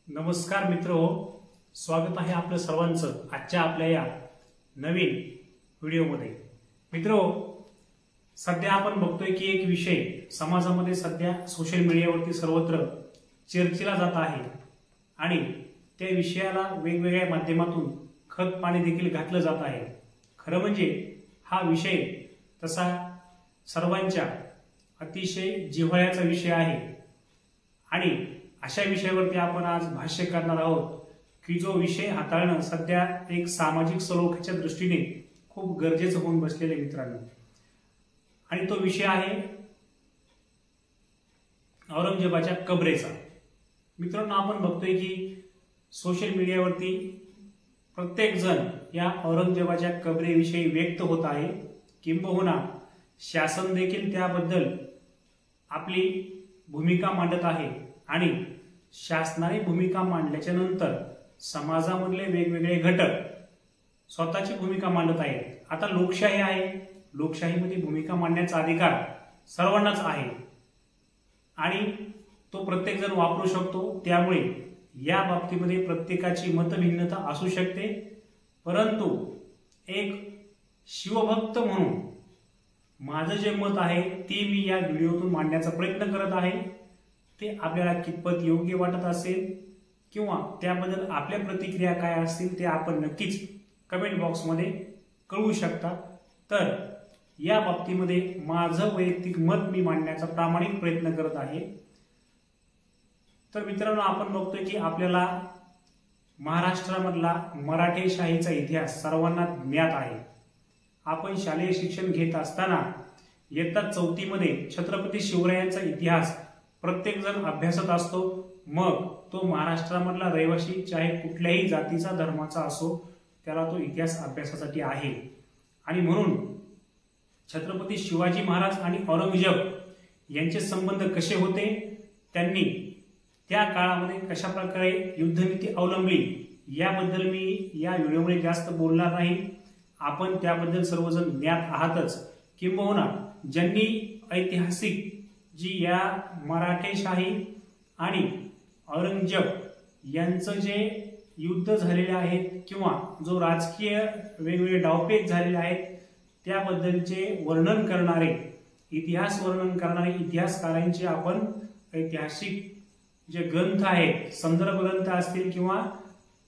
नमस्कार मित्रहो, स्वागत आहे आपलं सर्वांचं आजच्या आपल्या या नवीन व्हिडिओमध्ये। मित्रहो, सध्या आपण बघतोय की एक विषय समाजामध्ये सध्या सोशल मीडियावरती सर्वत्र चर्चेला जात आहे आणि त्या विषयाला वेगवेगळ्या माध्यमातून खत पाणी देखील घातलं जात आहे। खरं म्हणजे हा विषय तसा सर्वांच्या अतिशय जिव्हाळ्याचा विषय आहे आणि अशा विषयावरती आपण आज भाष्य करणार आहोत की जो विषय हाताळणं सध्या एक सामाजिक सलोख्याच्या दृष्टीने खूप गरजेचं होऊन बसलेले मित्रांनो। आणि तो विषय आहे औरंगजेबाच्या कबरेचा। मित्रांनो, आपण बघतोय की सोशल मीडियावरती प्रत्येक जण या औरंगजेबाच्या कबरेविषयी व्यक्त होत आहे, किंबहुना शासन देखील त्याबद्दल आपली भूमिका मांडत आहे आणि शासनाने भूमिका मांडल्याच्या नंतर समाजामधले वेगवेगळे घटक स्वतःची भूमिका मांडत आहेत। आता लोकशाही आहे, लोकशाहीमध्ये भूमिका मांडण्याचा अधिकार सर्वांनाच आहे आणि तो प्रत्येक जण वापरू शकतो। त्यामुळे या बाबतीमध्ये प्रत्येकाची मतभिन्नता असू शकते, परंतु एक शिवभक्त म्हणून माझं जे मत आहे ते मी या व्हिडिओतून मांडण्याचा प्रयत्न करत आहे। ते आपल्याला कितपत योग्य वाटत असेल किंवा त्याबद्दल आपल्या प्रतिक्रिया काय असतील ते आपण नक्कीच कमेंट बॉक्समध्ये कळवू शकता। तर या बाबतीमध्ये माझं वैयक्तिक मत मी मांडण्याचा प्रामाणिक प्रयत्न करत आहे। तर मित्रांनो, आपण बघतोय की आपल्याला महाराष्ट्रामधला मराठेशाहीचा इतिहास सर्वांना ज्ञात आहे। आपण शालेय शिक्षण घेत असताना इयत्ता 4थी मध्ये छत्रपती शिवरायांचा इतिहास प्रत्येक जण अभ्यासत असतो। मग तो महाराष्ट्रामधला रहिवासी चाहे कुठल्याही जातीचा धर्माचा असो, त्याला तो इतिहास अभ्यासासाठी आहे। आणि म्हणून छत्रपती शिवाजी महाराज आणि औरंगजेब यांचे संबंध कसे होते, त्यांनी त्या काळामध्ये कशा प्रकारे युद्धनीती अवलंबली, याबद्दल मी या व्हिडिओमध्ये जास्त बोलणार नाही। आपण त्याबद्दल सर्वजण ज्ञात आहातच, किंबहुना ज्यांनी ऐतिहासिक जी या मराठेशाही आणि औरंगजेब यांचं जे युद्ध झालेले आहे किंवा जो राजकीय वेगवेगळे डावपेच झालेले आहेत त्याबद्दलचे वर्णन करणारे इतिहास वर्णन करणारे इतिहासकारांचे आपण ऐतिहासिक जे ग्रंथ आहेत, संदर्भ ग्रंथ असतील किंवा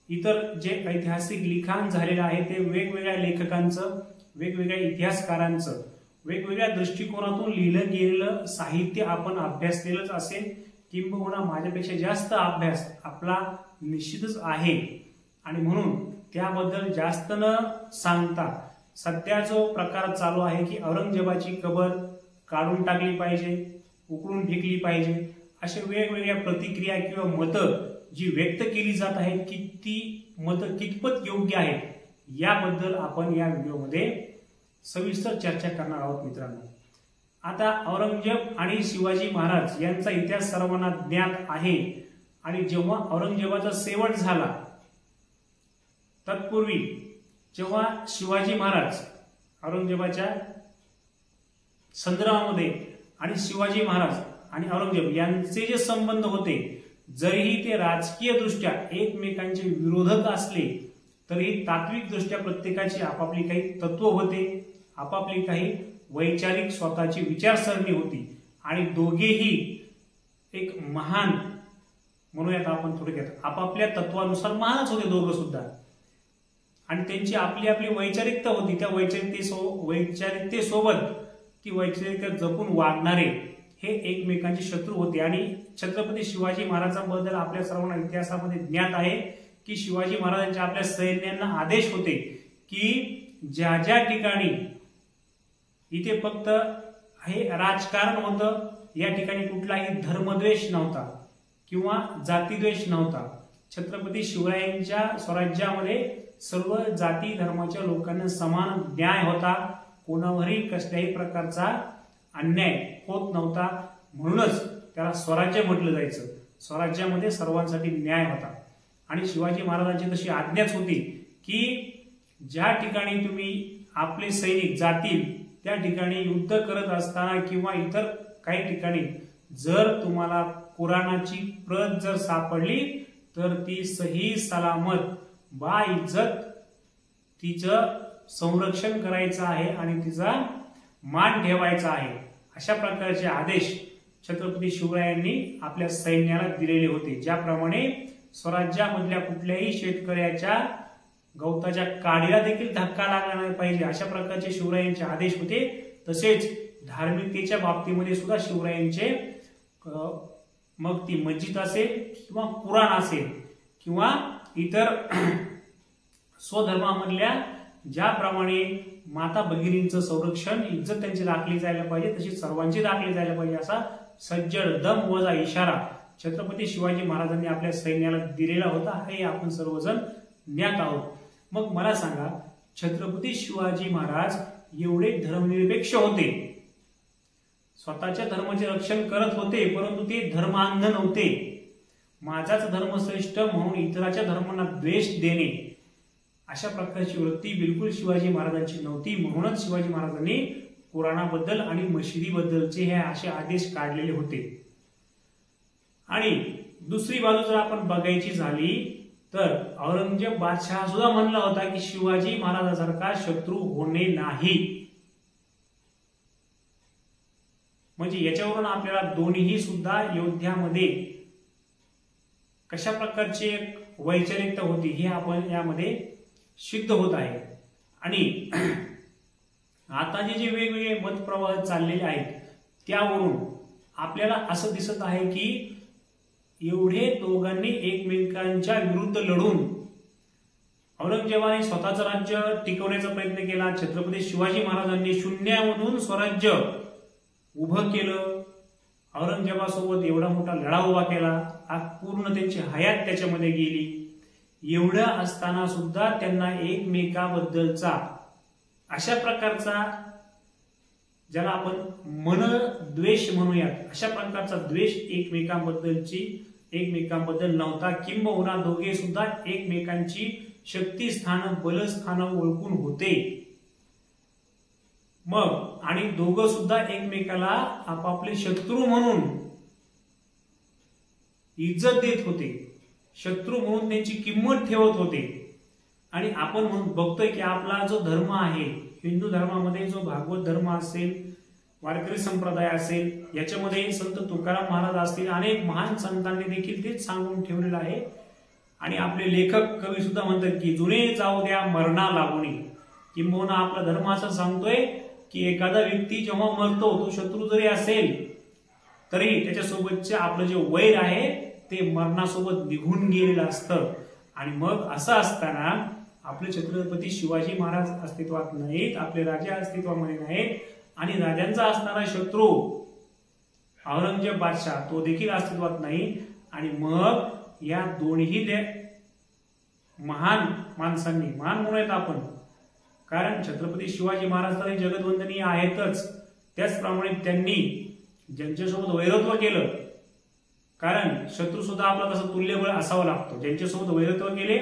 इतर जे ऐतिहासिक लिखाण झालेलं आहे ते वेगवेगळ्या लेखकांचं, वेगवेगळ्या इतिहासकारांचं वेगवेगळ्या दृष्टिकोनातून लिहिलं गेलेलं साहित्य आपण अभ्यासलेलंच असेल, किंबहुना माझ्यापेक्षा जास्त अभ्यास आपला निश्चितच आहे। आणि म्हणून त्याबद्दल जास्त न सांगता सध्या जो प्रकार चालू आहे की औरंगजेबाची कबर काढून टाकली पाहिजे, उकळून फेकली पाहिजे, अशा वेगवेगळ्या प्रतिक्रिया किंवा मतं जी व्यक्त केली जात आहेत की ती मतं कितपत योग्य आहेत याबद्दल आपण या व्हिडिओमध्ये सविस्तर चर्चा करणार आहोत। मित्रांनो, आता औरंगजेब आणि शिवाजी महाराज यांचा इतिहास सर्वांना ज्ञात आहे आणि जेव्हा औरंगजेबाचा शेवट झाला तत्पूर्वी जेव्हा शिवाजी महाराज औरंगजेबाच्या संग्रामामध्ये आणि शिवाजी महाराज आणि औरंगजेब यांचे जे संबंध होते, जरीही ते राजकीय दृष्ट्या एकमेकांचे विरोधक असले तरी तात्विक दृष्ट्या प्रत्येकाची आपापली काही तत्व होते, आपापली काही वैचारिक स्वतःची विचारसरणी होती आणि दोघेही एक महान म्हणूयात आपण थोडक्यात आपापल्या तत्वानुसार महानच होते दोघं सुद्धा। आणि त्यांची आपली आपली वैचारिकता होती, त्या वैचारिकतेसोबत ती वैचारिकता जपून वागणारे हे एकमेकांचे शत्रू होते। आणि छत्रपती शिवाजी महाराजांबद्दल आपल्या सर्वांना इतिहासामध्ये ज्ञात आहे की शिवाजी महाराजांच्या आपल्या सैन्यांना आदेश होते की ज्या ज्या ठिकाणी इथे फक्त हे राजकारण होतं, या ठिकाणी कुठलाही धर्मद्वेष नव्हता किंवा जातीद्वेष नव्हता। छत्रपती शिवरायांच्या स्वराज्यामध्ये सर्व जाती धर्माच्या लोकांना समान न्याय होता, कोणावरही कसल्याही प्रकारचा अन्याय होत नव्हता। म्हणूनच त्याला स्वराज्य म्हटलं जायचं। स्वराज्यामध्ये सर्वांसाठी न्याय होता आणि शिवाजी महाराजांची तशी आज्ञाच होती की ज्या ठिकाणी तुम्ही आपले सैनिक जातील त्या ठिकाणी युद्ध करत असताना किंवा इतर काही ठिकाणी जर तुम्हाला कुराणाची प्रत जर सापडली तर ती सही सलामत बा इज्जत तिचं संरक्षण करायचं आहे आणि तिचा मान ठेवायचा आहे, अशा प्रकारचे आदेश छत्रपती शिवरायांनी आपल्या सैन्याला दिलेले होते। ज्याप्रमाणे स्वराज्यामधल्या कुठल्याही शेतकऱ्याच्या गवताच्या काडीला देखील धक्का लागला नाही पाहिजे, अशा प्रकारचे शिवरायांचे आदेश होते। तसेच धार्मिकतेच्या बाबतीमध्ये सुद्धा शिवरायांचे मग ती मस्जिद असेल किंवा कुराण असेल किंवा इतर स्वधर्मामधल्या ज्याप्रमाणे माता भगिनींचं संरक्षण इज्जत त्यांची राखली जायला पाहिजे तशी सर्वांची राखली जायला पाहिजे, असा सज्जड दम वजा इशारा छत्रपती शिवाजी महाराजांनी आपल्या सैन्याला दिलेला होता, हे आपण सर्वजण ज्ञात आहोत। मग मला सांगा, छत्रपती शिवाजी महाराज एवढे धर्मनिरपेक्ष होते, स्वतःच्या धर्माचे रक्षण करत होते, परंतु ते धर्मांध नव्हते। माझाच धर्म श्रेष्ठ म्हणून इतराच्या धर्मांना द्वेष देणे अशा प्रकारची वृत्ती बिलकुल शिवाजी महाराजांची नव्हती। म्हणूनच शिवाजी महाराजांनी कुराणाबद्दल आणि मशिदीबद्दलचे हे असे आदेश काढलेले होते। आणि दुसरी बाजू जर आपण बघायची झाली तर औरंगजेब बादशाह सुद्धा म्हणला होता की शिवाजी महाराजांसारखा शत्रू होणे नाही। म्हणजे याच्यावरून आपल्याला दोन्ही सुद्धा योद्ध्यामध्ये कशा प्रकारची वैचारिकता होती हे आपण यामध्ये सिद्ध होत आहे। आणि आता जे वेगवेगळे मतप्रवाह चाललेले आहेत त्यावरून आपल्याला असं दिसत आहे की एवढे दोघांनी एकमेकांच्या विरुद्ध लढून औरंगजेबाने स्वतःचं राज्य टिकवण्याचा प्रयत्न केला, छत्रपती शिवाजी महाराजांनी शून्यामधून स्वराज्य उभं केलं, औरंगजेबासोबत एवढा मोठा लढा उभा केला, आज पूर्ण त्यांची हयात त्याच्यामध्ये गेली। एवढं असताना सुद्धा त्यांना एकमेकाबद्दलचा अशा प्रकारचा ज्याला आपण मनद्वेष म्हणूयात, अशा प्रकारचा द्वेष एकमेकांबद्दल नव्हता। किंबहुना दोघे सुद्धा एकमेकांची शक्तीस्थान बलस्थान ओळखून होते। मग आणि दोघं सुद्धा एकमेकाला आपापले शत्रू म्हणून इज्जत देत होते, शत्रू म्हणून त्यांची किंमत ठेवत होते। आणि आपण बघतोय की आपला जो धर्म आहे, हिंदू धर्मामध्ये जो भागवत धर्म असेल, वारकरी संप्रदाय असेल, याच्यामध्ये संत तुकाराम महाराज असतील, अनेक महान संतांनी देखील तेच सांगून ठेवलेलं आहे। आणि आपले लेखक कवी सुद्धा म्हणतात की जुने जाऊ द्या मरणा लागुनी। किंबहुना आपला धर्म असं सांगतोय की एखादा व्यक्ती जेव्हा मरतो तो शत्रू जरी असेल तरी त्याच्यासोबतचे आपलं जे वैर आहे ते मरणासोबत निघून गेलेलं असतं। आणि मग असं असताना आपले छत्रपती शिवाजी महाराज अस्तित्वात नाहीत, आपले राजे अस्तित्वामध्ये नाहीत, आणि राजांचा असणारा शत्रू औरंगजेब बादशाह तो देखील अस्तित्वात नाही। आणि मग या दोन्ही महान माणसांनी, महान म्हणूयात आपण, कारण छत्रपती शिवाजी महाराज तर जगदवंदनीय आहेतच, त्याचप्रमाणे त्यांनी ज्यांच्यासोबत वैरत्व केलं, कारण शत्रू सुद्धा आपला तसं तुल्यबळ असावं लागतो, ज्यांच्यासोबत वैरत्व केले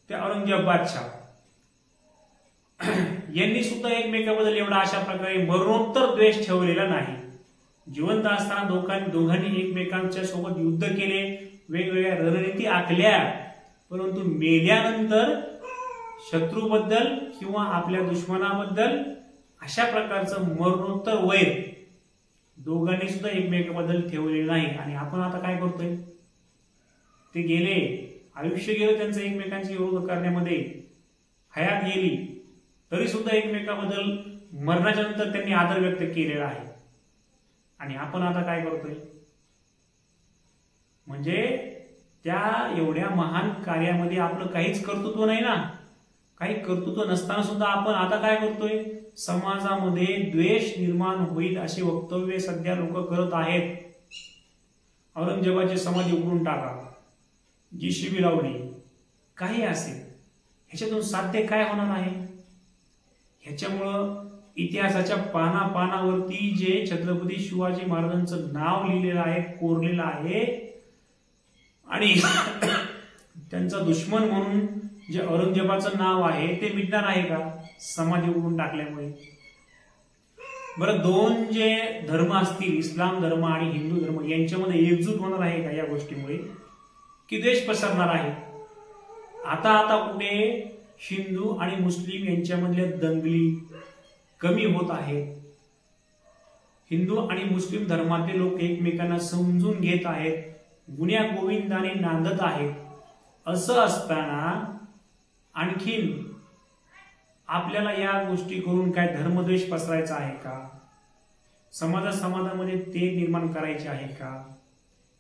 ते औरंगजेब बादशाह यांनी सुद्धा एकमेकांबद्दल एवढा अशा प्रकारे मरणोत्तर द्वेष ठेवलेला नाही। जिवंत असताना दोघांनी एकमेकांच्या सोबत युद्ध केले, वेगवेगळ्या रणनीती आखल्या, परंतु मेल्यानंतर शत्रूबद्दल किंवा आपल्या दुश्मनाबद्दल अशा प्रकारचं मरणोत्तर वैर दोघांनी सुद्धा एकमेकांबद्दल ठेवलेलं नाही। आणि आपण आता काय करतोय, ते गेले, आयुष्य गेलं त्यांचं एकमेकांची विरोध करण्यामध्ये, हयात गेली, तरी सुद्धा एकमेकांबद्दल मरणाच्या नंतर त्यांनी आदर व्यक्त केलेला आहे। आणि आपण आता काय करतोय, म्हणजे त्या एवढ्या महान कार्यामध्ये आपलं काहीच कर्तृत्व नाही ना, काही कर्तृत्व नसताना सुद्धा आपण आता काय करतोय, समाजामध्ये द्वेष निर्माण होईल असे वक्तव्य सध्या लोक करत आहेत। औरंगजेबाची समाधी उघडून टाका, जी शिबी लावली, काही असेल, ह्याच्यातून साध्य काय होणार आहे? ह्याच्यामुळं इतिहासाच्या पानापानावरती जे छत्रपती शिवाजी महाराजांचं नाव लिहिलेलं आहे, कोरलेलं आहे, आणि त्यांचा दुश्मन म्हणून जे औरंगजेबाचं नाव आहे ते मिटणार आहे का समाधी उघडून टाकल्यामुळे? बरं, दोन जे धर्म असतील, इस्लाम धर्म आणि हिंदू धर्म, यांच्यामध्ये एकजूट होणार आहे का या गोष्टीमुळे? की द्वेष पसरणार आहे? आता आता कुठे हिंदू आणि मुस्लिम यांच्यामधल्या दंगली कमी होत आहेत. हिंदू आणि मुस्लिम धर्मातले लोक एकमेकांना समजून घेत आहेत, गुण्या गोविंदाने नांदत आहेत. असं असताना आणखीन आपल्याला या गोष्टी करून काय धर्मद्वेष पसरायचा आहे का? समाजामध्ये ते निर्माण करायचे आहे का?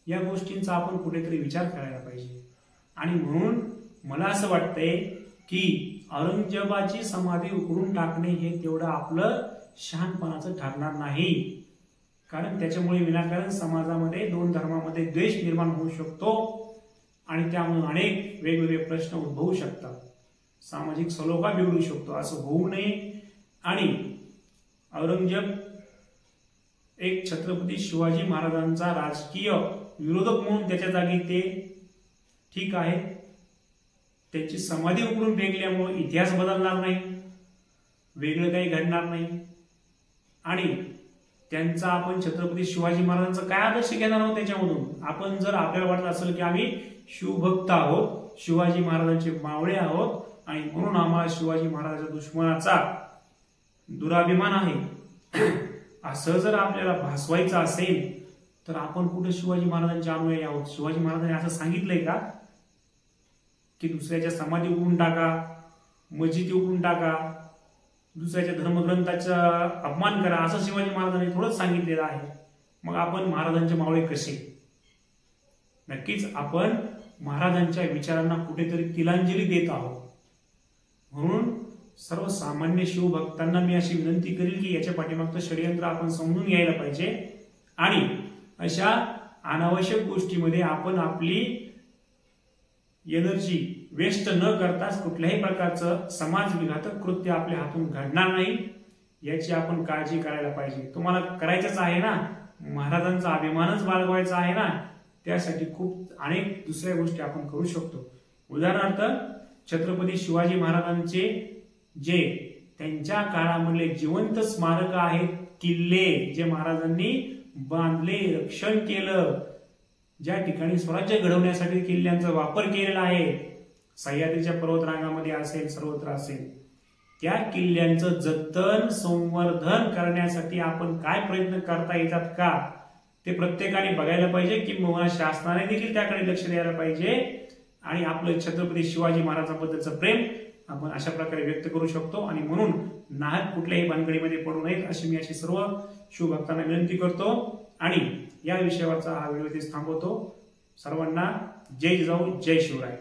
या गोष्टींचा आपण कुठेतरी विचार करायला पाहिजे. आणि म्हणून मला असं वाटतंय की औरंगजेबाची समाधी उकरून टाकणे हे तेवढं आपलं शहाणपणाचं ठरणार नाही. कारण त्याच्यामुळे विनाकारण समाजामध्ये दोन धर्मामध्ये द्वेष निर्माण होऊ शकतो आणि त्यामुळे अनेक वेगवेगळे प्रश्न उद्भवू शकतात. सामाजिक सलोखा बिघडू शकतो. असं होऊ नये. आणि औरंगजेब एक छत्रपती शिवाजी महाराजांचा राजकीय विरोधक म्हणून त्याच्या जागी ते ठीक आहे. त्यांची समाधी उकरून फेकल्यामुळे इतिहास बदलणार नाही, वेगळं काही घडणार नाही. आणि त्यांचा आपण छत्रपती शिवाजी महाराजांचा काय आदर्श घेणार आहोत त्याच्यामधून? आपण जर आपल्याला वाटत असेल की आम्ही शिवभक्त आहोत, शिवाजी महाराजांचे मावळे आहोत आणि म्हणून आम्हाला शिवाजी महाराजांच्या दुश्मनाचा दुराभिमान आहे, असं जर आपल्याला भासवायचं असेल तर आपण कुठे शिवाजी महाराजांचे अनुयायी आहोत? शिवाजी महाराजांनी असं सांगितलंय का की दुसऱ्याच्या समाधी उकळून टाका, मस्जिदी उकळून टाका, दुसऱ्याच्या धर्मग्रंथाचा अपमान करा, असं शिवाजी महाराजांनी थोडंच सांगितलेलं आहे. मग आपण महाराजांचे मावळे कसे? नक्कीच आपण महाराजांच्या विचारांना कुठेतरी तिलांजली देत आहोत. म्हणून सर्वसामान्य शिवभक्तांना मी अशी विनंती करेल की याच्या पाठीमागचं षडयंत्र आपण समजून घ्यायला पाहिजे आणि अशा अनावश्यक गोष्टीमध्ये आपण आपली एनर्जी वेस्ट न करताच कुठल्याही प्रकारचं समाज विघातक कृत्य आपल्या हातून घडणार नाही याची आपण काळजी करायला पाहिजे. तुम्हाला करायचंच आहे ना, महाराजांचा अभिमानच बाळगवायचा आहे ना, त्यासाठी खूप अनेक दुसऱ्या गोष्टी आपण करू शकतो. उदाहरणार्थ छत्रपती शिवाजी महाराजांचे जे त्यांच्या काळामधले जिवंत स्मारक आहेत, किल्ले जे महाराजांनी बांधले, रक्षण केलं, ज्या ठिकाणी स्वराज्य घडवण्यासाठी किल्ल्यांचा वापर केलेला आहे, सह्याद्रीच्या पर्वतरांगामध्ये असेल, सर्वत्र असेल, त्या किल्ल्यांचं जतन संवर्धन करण्यासाठी आपण काय प्रयत्न करता येतात का ते प्रत्येकाने बघायला पाहिजे. किंवा शासनाने देखील त्याकडे लक्ष द्यायला पाहिजे आणि आपलं छत्रपती शिवाजी महाराजांबद्दलचं प्रेम आपण अशा प्रकारे व्यक्त करू शकतो. आणि म्हणून नाहक कुठल्याही भानगडीमध्ये पडू नयेत अशी मी अशी सर्व शिवभक्तांना विनंती करतो आणि या विषयावरचा हा व्हिडिओ इथेच थांबवतो. सर्वांना जय जिजाऊ, जय शिवराय.